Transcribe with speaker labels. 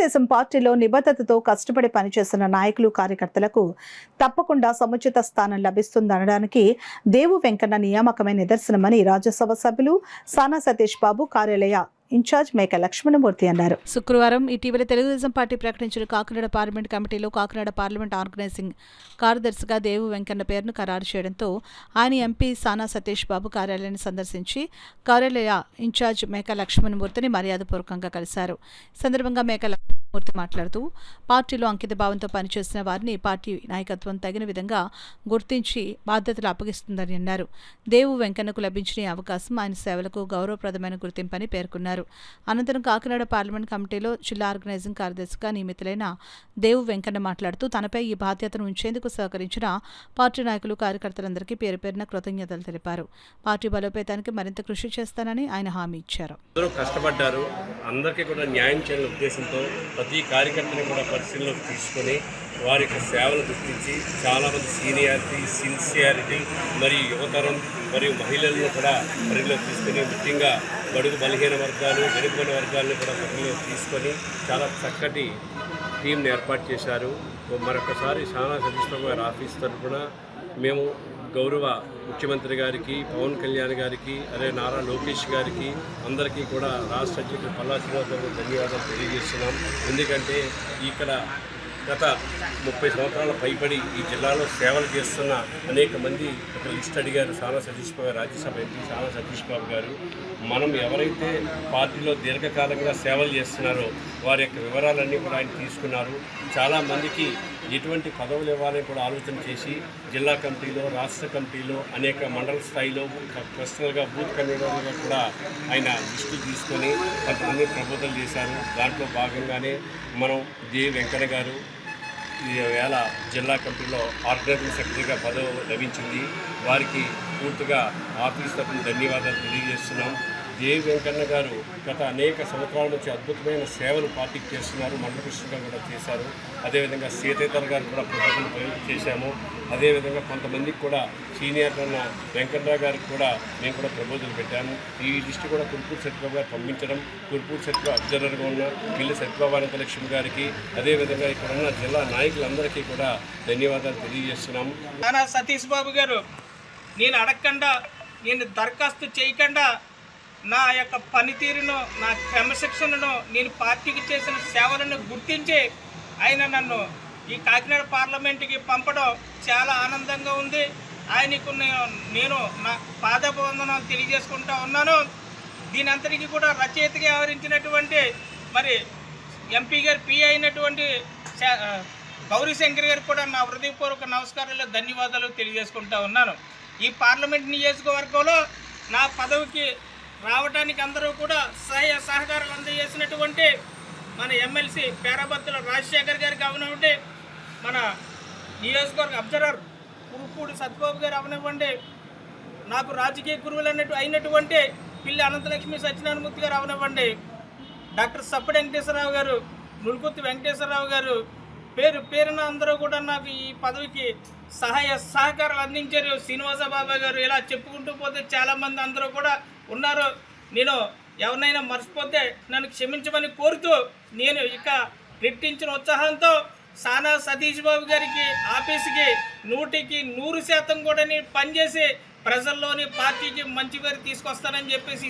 Speaker 1: తెలుగుదేశం పార్టీలో నిబద్ధతతో కష్టపడి పనిచేస్తున్న నాయకులు కార్యకర్తలకు తప్పకుండా సముచిత స్థానం లభిస్తుందనడానికి దేవు వెంకన్న నియామకమే నిదర్శనమని రాజ్యసభ సభ్యులు సానా సతీష్ బాబు కార్యాలయ ఇన్ఛార్జ్ మేక లక్ష్మణమూర్తి అన్నారు.
Speaker 2: శుక్రవారం ఇటీవల తెలుగుదేశం పార్టీ ప్రకటించిన కాకినాడ పార్లమెంట్ కమిటీలో కాకినాడ పార్లమెంట్ ఆర్గనైజింగ్ కార్యదర్శిగా దేవు వెంకన్న పేరును ఖరారు చేయడంతో ఆయన ఎంపీ సానా సతీష్ బాబు కార్యాలయాన్ని సందర్శించి కార్యాలయ ఇన్ఛార్జ్ మేక లక్ష్మణమూర్తిని మర్యాదపూర్వకంగా కలిశారు. ఈ సందర్భంగా మేక లక్ష్మణమూర్తి మాట్లాడుతూ పార్టీలో అంకిత భావంతో పనిచేసిన వారిని పార్టీ నాయకత్వం తగిన విధంగా గుర్తించి బాధ్యతలు అప్పగిస్తుందని అన్నారు. దేవు వెంకన్నకు లభించిన ఈ అవకాశం ఆయన సేవలకు గౌరవప్రదమైన గుర్తింపని పేర్కొన్నారు. అనంతరం కాకినాడ పార్లమెంట్ కమిటీలో జిల్లా ఆర్గనైజింగ్ కార్యదర్శిగా నియమితులైన దేవు వెంకన్న మాట్లాడుతూ తనపై ఈ బాధ్యతను ఉంచేందుకు సహకరించిన పార్టీ నాయకులు కార్యకర్తలందరికీ పేరు పేరున కృతజ్ఞతలు తెలిపారు. పార్టీ బలోపేతానికి మరింత కృషి చేస్తానని ఆయన హామీ ఇచ్చారు.
Speaker 3: అందరూ కష్టపడ్డారు. అందరికీ కూడా న్యాయం చేయాలనే ఉద్దేశంతో ప్రతి కార్యకర్తని కూడా పరిశీలనలోకి తీసుకొని వారి యొక్క సేవలు గుర్తించి చాలామంది సీనియారిటీ, సిన్సియారిటీ మరియు యువతరం మరియు మహిళలను కూడా పరిధిలోకి తీసుకొని ముఖ్యంగా బడుగు బలహీన వర్గాలు, వెనుకబడిన వర్గాలను కూడా పరిధిలోకి తీసుకొని చాలా చక్కటి టీంని ఏర్పాటు చేశారు. మరొకసారి సానా సతీష్ బాబు గారి ఆఫీస్ తరఫున మేము గౌరవ ముఖ్యమంత్రి గారికి, పవన్ కళ్యాణ్ గారికి, అదే నారా లోకేష్ గారికి, అందరికీ కూడా రాష్ట్ర అధ్యక్షుడు పల్లా శ్రీనివాస్ గారికి ధన్యవాదాలు తెలియజేస్తున్నాం. ఎందుకంటే ఇక్కడ గత 30 సంవత్సరాల పైబడి ఈ జిల్లాలో సేవలు చేస్తున్న అనేక మంది ఒక లిస్ట్ అడిగారు. సానా సతీష్ బాబు రాజ్యసభ ఎంపీ సానా సతీష్ బాబు గారు మనం ఎవరైతే పార్టీలో దీర్ఘకాలంగా సేవలు చేస్తున్నారో వారి యొక్క వివరాలన్నీ కూడా ఆయన తీసుకున్నారు. చాలామందికి ఎటువంటి పదవులు ఇవ్వాలని కూడా ఆలోచన చేసి జిల్లా కమిటీలో, రాష్ట్ర కమిటీలో, అనేక మండల స్థాయిలో పర్సనల్గా బూత్ కన్వీనర్గా కూడా ఆయన లిస్టు తీసుకొని కొంతమంది ప్రబోధనలు చేశారు. దాంట్లో భాగంగానే మనం దేవి వెంకన్న గారు ఈ వేళ జిల్లా కమిటీలో ఆర్గనైజింగ్ సెక్రటరీగా పదవి లభించింది. వారికి పూర్తిగా ఆఫీస్ తరఫున ధన్యవాదాలు తెలియజేస్తున్నాం. దేవి వెంకన్న గారు గత అనేక సంవత్సరాల నుంచి అద్భుతమైన సేవలు పార్టీకి చేస్తున్నారు. మండలకృష్ణ గారు కూడా చేశారు. అదేవిధంగా సీతేతర్ గారు కూడా ప్రజలు చేశాము. అదేవిధంగా కొంతమందికి కూడా సీనియర్ ఉన్న వెంకట్రావు గారికి కూడా మేము కూడా ప్రపోజల్ పెట్టాము. ఈ లిస్టు కూడా కుర్పూరు సత్యబాబు గారు పంపించడం, కుర్పూరు సత్యబాబు అబ్జర్వర్గా ఉన్న పిల్లి సత్యబాబు అనంతలక్ష్మి గారికి, అదేవిధంగా ఇక్కడ ఉన్న జిల్లా నాయకులందరికీ కూడా ధన్యవాదాలు తెలియజేస్తున్నాము.
Speaker 4: సానా సతీష్ బాబు గారు నేను అడగకుండా, నేను దరఖాస్తు చేయకుండా నా యొక్క పనితీరును, నా క్రమశిక్షణను, నేను పార్టీకి చేసిన సేవలను గుర్తించి ఆయన నన్ను ఈ కాకినాడ పార్లమెంటుకి పంపడం చాలా ఆనందంగా ఉంది. ఆయనకు నేను నా పాదవందనం తెలియజేసుకుంటా ఉన్నాను. దీని అంతటికీ కూడా రచయితగా వ్యవహరించినటువంటి మరి ఎంపీ గారు పి అయినటువంటి గౌరీశంకర్ గారికి కూడా నా హృదయపూర్వక నమస్కారాలు, ధన్యవాదాలు తెలియజేసుకుంటా ఉన్నాను. ఈ పార్లమెంట్ నియోజకవర్గంలో నా పదవికి రావడానికి అందరూ కూడా సహాయ సహకారాలు అందజేసినటువంటి మన ఎమ్మెల్సీ పేరాబత్తుల రాజశేఖర్ గారికి అవనివ్వండి, మన నియోజకవర్గ అబ్జర్వర్ కురుపూడి సత్యబాబు గారు అవనివ్వండి, నాకు రాజకీయ గురువులు అయినటువంటి పిల్లి అనంతలక్ష్మి సత్యనారాయణమూర్తి గారు అవనివ్వండి, డాక్టర్ సప్పటి వెంకటేశ్వరరావు గారు, నులుకుర్తి వెంకటేశ్వరరావు గారు, పేరున అందరూ కూడా నాకు ఈ పదవికి సహాయ సహకారాలు అందించారు. శ్రీనివాస బాబా గారు, ఇలా చెప్పుకుంటూ పోతే చాలామంది అందరూ కూడా ఉన్నారు. నేను ఎవరినైనా మర్చిపోతే నన్ను క్షమించమని కోరుతూ నేను ఇక రెట్టించిన ఉత్సాహంతో సానా సతీష్ బాబు గారికి ఆఫీసుకి 100% కూడా పనిచేసి ప్రజల్లోని పార్టీకి మంచి పేరు తీసుకొస్తానని చెప్పేసి